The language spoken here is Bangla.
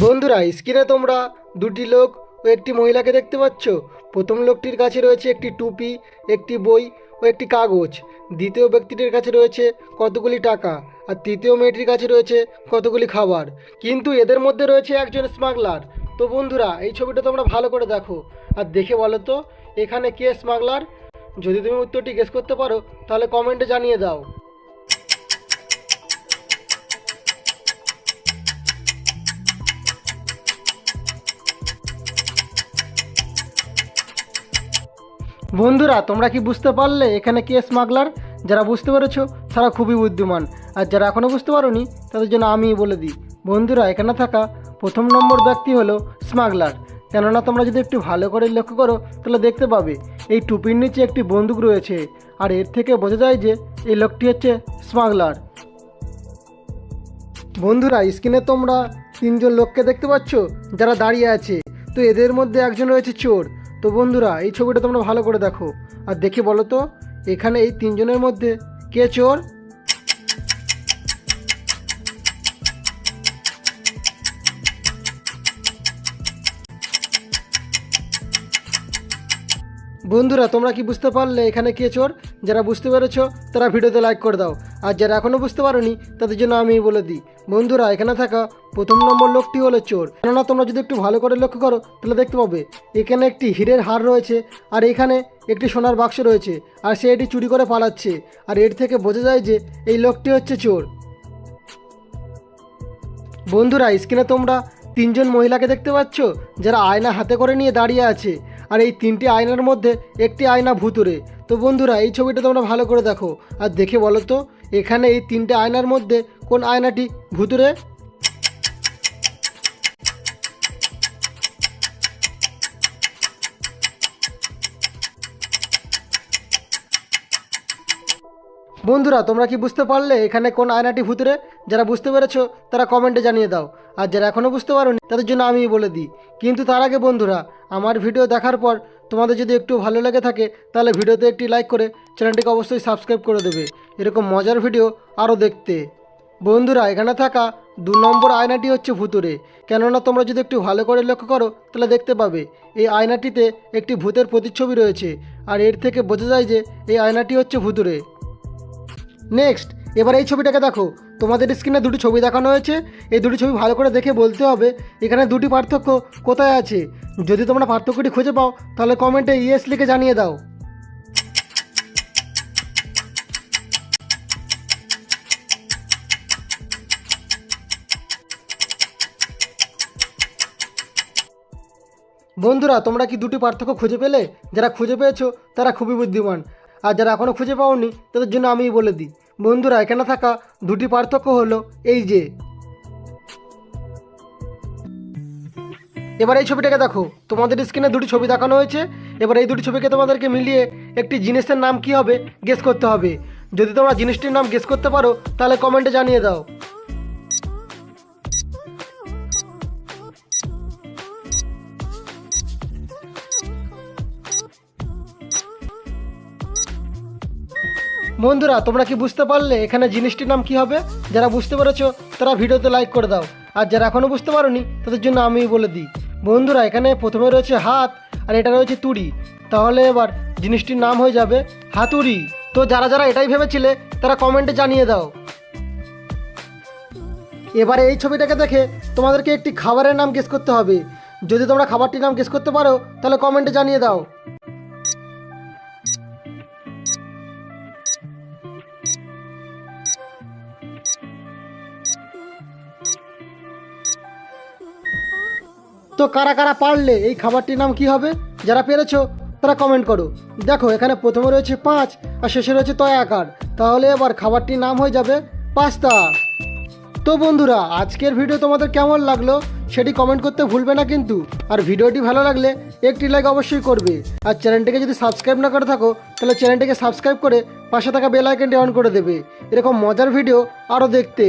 বন্ধুরা, স্ক্রিনে তোমরা দুটি লোক ও একটি মহিলাকে দেখতে পাচ্ছ। প্রথম লোকটির কাছে রয়েছে একটি টুপি, একটি বই ও একটি কাগজ। দ্বিতীয় ব্যক্তিটির কাছে রয়েছে কতগুলি টাকা, আর তৃতীয় মেয়েটির কাছে রয়েছে কতগুলি খাবার। কিন্তু এদের মধ্যে রয়েছে একজন স্মাগলার। তো বন্ধুরা, এই ছবিটা তোমরা ভালো করে দেখো আর দেখে বলো তো এখানে কে স্মাগলার। যদি তুমি উত্তরটি গেস করতে পারো তাহলে কমেন্টে জানিয়ে দাও। বন্ধুরা, তোমরা কি বুঝতে পারলে এখানে কে স্মাগলার? যারা বুঝতে পেরেছো তারা খুবই বুদ্ধিমান, আর যারা এখনও বুঝতে পারোনি তাদের জন্য আমিই বলে দিই। বন্ধুরা, এখানে থাকা প্রথম নম্বর ব্যক্তি হলো স্মাগলার। কেননা তোমরা যদি একটু ভালো করে লক্ষ্য করো তাহলে দেখতে পাবে এই টুপির নিচে একটি বন্দুক রয়েছে, আর এর থেকে বোঝা যায় যে এই লোকটি হচ্ছে স্মাগলার। বন্ধুরা, স্ক্রিনে তোমরা তিনজন লোককে দেখতে পাচ্ছ যারা দাঁড়িয়ে আছে। তো এদের মধ্যে একজন রয়েছে চোর। তো বন্ধুরা, এই ছবিটা তোমরা ভালো করে দেখো আর দেখে বলো তো এখানে এই তিনজনের মধ্যে কে চোর। বন্ধুরা, তোমরা কি বুঝতে পারলে এখানে কে চোর? যারা বুঝতে পেরেছো তারা ভিডিওতে লাইক করে দাও, আর যারা এখনও বুঝতে পারোনি তাদের জন্য আমি বলে দিই। বন্ধুরা, এখানে থাকা প্রথম নম্বর লোকটি হলো চোর। কেননা তোমরা যদি একটু ভালো করে লক্ষ্য করো তাহলে দেখতে পাবে এখানে একটি হীরের হার রয়েছে, আর এখানে একটি সোনার বাক্স রয়েছে, আর সে এটি চুরি করে পালাচ্ছে। আর এর থেকে বোঝা যায় যে এই লোকটি হচ্ছে চোর। বন্ধুরা, স্ক্রিনে তোমরা তিনজন মহিলাকে দেখতে পাচ্ছ যারা আয়না হাতে করে নিয়ে দাঁড়িয়ে আছে, আর এই তিনটি আয়নার মধ্যে একটি আয়না ভুতুরে। তো বন্ধুরা, এই ছবিটা তোমরা ভালো করে দেখো আর দেখে বলো তো এখানে এই তিনটে আয়নার মধ্যে কোন আয়নাটি ভুতুরে। বন্ধুরা, তোমরা কি বুঝতে পারলে এখানে কোন আয়নাটি ভুতুরে? যারা বুঝতে পেরেছো তারা কমেন্টে জানিয়ে দাও, আর যারা এখনও বুঝতে পারোনি তাদের জন্য আমি বলে দিই। কিন্তু তার আগে বন্ধুরা, আমার ভিডিও দেখার পর তোমাদের যদি একটু ভালো লেগে থাকে তাহলে ভিডিওতে একটি লাইক করে চ্যানেলটিকে অবশ্যই সাবস্ক্রাইব করে দেবে এরকম মজার ভিডিও আরও দেখতে। বন্ধুরা, এখানে থাকা 2 নম্বর আয়নাটি হচ্ছে ভুতুরে। কেননা তোমরা যদি একটু ভালো করে লক্ষ্য করো তাহলে দেখতে পাবে এই আয়নাটিতে একটি ভূতের প্রতিচ্ছবি রয়েছে, আর এর থেকে বোঝা যায় যে এই আয়নাটি হচ্ছে ভুতুরে। নেক্সট, এবার এই ছবিটাকে দেখো। তোমাদের স্ক্রিনে দুটি ছবি দেখানো হয়েছে। এই দুটি ছবি ভালো করে দেখে বলতে হবে এখানে দুটি পার্থক্য কোথায় আছে। যদি তোমরা পার্থক্যটি খুঁজে পাও তাহলে কমেন্টে ইয়েস লিখে জানিয়ে দাও। বন্ধুরা, তোমরা কি দুটি পার্থক্য খুঁজে পেলে? যারা খুঁজে পেয়েছো তারা খুবই বুদ্ধিমান, আর যারা এখনও খুঁজে পাওনি তাদের জন্য আমি বলে দিই। বন্ধুরা, এখানে থাকা দুটি পার্থক্য হলো এই যে। এবার এই ছবিটাকে দেখো। তোমাদের স্ক্রিনে দুটি ছবি দেখানো হয়েছে। এবার এই দুটি ছবিকে তোমাদেরকে মিলিয়ে একটি জিনিসের নাম কি হবে গেস করতে হবে। যদি তোমরা জিনিসটির নাম গেস করতে পারো তাহলে কমেন্টে জানিয়ে দাও। বন্ধুরা, তোমরা কি বুঝতে পারলে এখানে জিনিসটির নাম কি হবে? যারা বুঝতে পেরেছো তারা ভিডিওতে লাইক করে দাও, আর যারা এখনও বুঝতে পারোনি তাদের জন্য আমি বলে দিই। বন্ধুরা, এখানে প্রথমে রয়েছে হাত, আর এটা রয়েছে তুড়ি। তাহলে এবার জিনিসটির নাম হয়ে যাবে হাতুড়ি। তো যারা যারা এটাই ভেবেছিলে তারা কমেন্টে জানিয়ে দাও। এবারে এই ছবিটাকে দেখে তোমাদেরকে একটি খাবারের নাম গেস করতে হবে। যদি তোমরা খাবারটির নাম গেস করতে পারো তাহলে কমেন্টে জানিয়ে দাও। তো কারা কারা পারলে এই খাবারটির নাম কি হবে? যারা পেরেছো তারা কমেন্ট করো। দেখো, এখানে প্রথমে রয়েছে 5 আর শেষে রয়েছে তয় আকার। তাহলে এবার খাবারটির নাম হয়ে যাবে পাস্তা। তো বন্ধুরা, আজকের ভিডিও তোমাদের কেমন লাগলো সেটি কমেন্ট করতে ভুলবে না কিন্তু। আর ভিডিওটি ভালো লাগলে একটি লাইক অবশ্যই করবে, আর চ্যানেলটিকে যদি সাবস্ক্রাইব না করে থাকো তাহলে চ্যানেলটিকে সাবস্ক্রাইব করে পাশে থাকা বেল আইকনটি অন করে দেবে এরকম মজার ভিডিও আরও দেখতে।